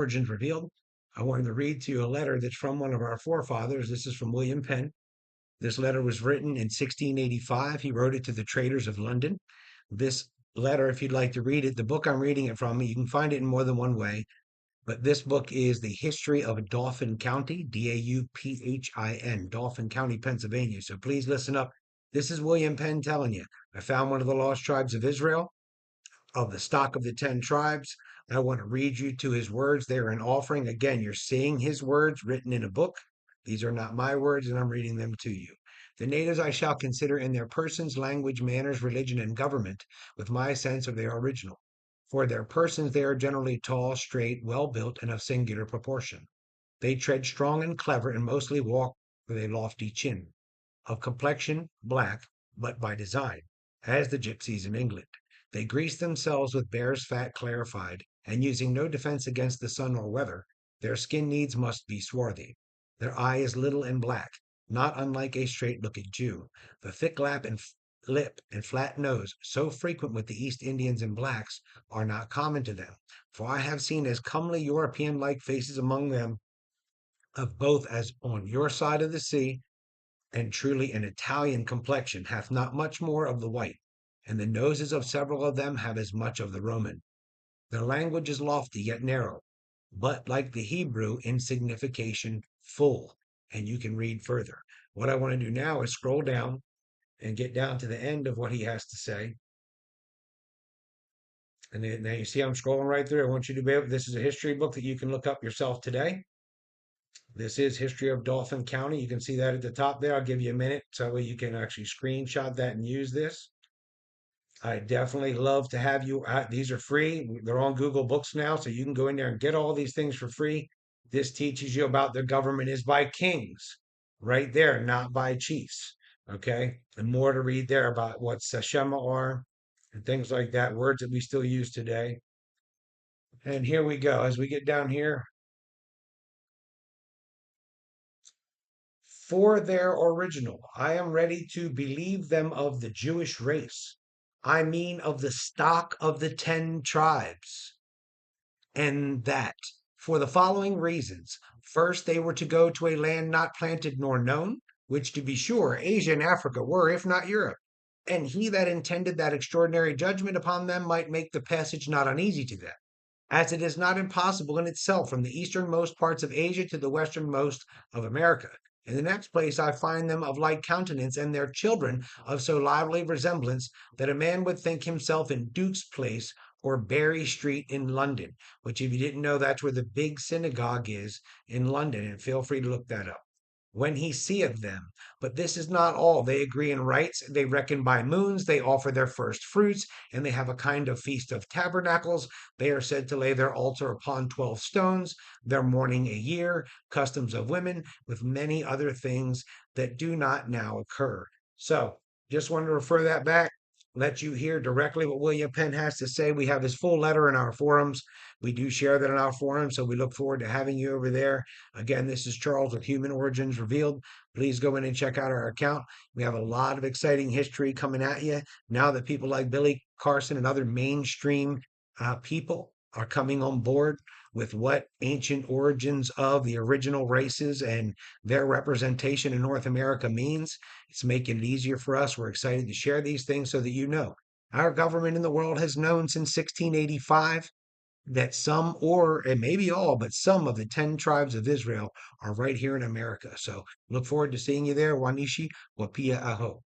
Origins Revealed. I wanted to read to you a letter that's from one of our forefathers. This is from William Penn. This letter was written in 1685. He wrote it to the traders of London. This letter, if you'd like to read it, the book I'm reading it from, you can find it in more than one way. But this book is The History of Dauphin County, Dauphin, Dauphin County, Pennsylvania. So please listen up. This is William Penn telling you. I found one of the lost tribes of Israel, of the stock of the 10 tribes. I want to read you to his words. They are an offering. Again, you're seeing his words written in a book. These are not my words, and I'm reading them to you. The natives I shall consider in their persons, language, manners, religion, and government, with my sense of their original. For their persons they are generally tall, straight, well built, and of singular proportion. They tread strong and clever, and mostly walk with a lofty chin. Of complexion, black, but by design, as the gypsies in England. They grease themselves with bear's fat clarified, and using no defense against the sun or weather, their skin needs must be swarthy. Their eye is little and black, not unlike a straight-looked Jew. The thick lip and flat nose, so frequent with the East Indians and blacks, are not common to them, for I have seen as comely European-like faces among them of both as on your side of the sea, and truly an Italian complexion hath not much more of the white, and the noses of several of them have as much of the Roman. Their language is lofty yet narrow, but like the Hebrew in signification full, and you can read further. What I want to do now is scroll down and get down to the end of what he has to say. And then, now you see I'm scrolling right through. I want you to be able, this is a history book that you can look up yourself today. This is History of Dauphin County. You can see that at the top there. I'll give you a minute so you can actually screenshot that and use this. I definitely love to have you. These are free. They're on Google Books now, so you can go in there and get all these things for free. This teaches you about the government is by kings, right there, not by chiefs. Okay, and more to read there about what Sashema are and things like that, words that we still use today. And here we go. As we get down here, for their original, I am ready to believe them of the Jewish race. I mean of the stock of the 10 tribes. And that for the following reasons. First, they were to go to a land not planted nor known, which to be sure Asia and Africa were, if not Europe. And he that intended that extraordinary judgment upon them might make the passage not uneasy to them, as it is not impossible in itself from the easternmost parts of Asia to the westernmost of America. In the next place, I find them of like countenance, and their children of so lively resemblance, that a man would think himself in Duke's Place or Berry Street in London, which, if you didn't know, that's where the big synagogue is in London, and feel free to look that up. When he seeth them. But this is not all. They agree in rites, they reckon by moons, they offer their first fruits, and they have a kind of feast of tabernacles. They are said to lay their altar upon 12 stones, their mourning a year, customs of women, with many other things that do not now occur. So, just wanted to refer that back, let you hear directly what William Penn has to say. We have his full letter in our forums. We do share that in our forum, so we look forward to having you over there. Again, this is Charles with Human Origins Revealed. Please go in and check out our account. We have a lot of exciting history coming at you now that people like Billy Carson and other mainstream people are coming on board with what ancient origins of the original races and their representation in North America means. It's making it easier for us. We're excited to share these things so that you know. Our government in the world has known since 1685 that some, or and maybe all, but some of the 10 tribes of Israel are right here in America. So look forward to seeing you there. Wanishi Wapia Aho.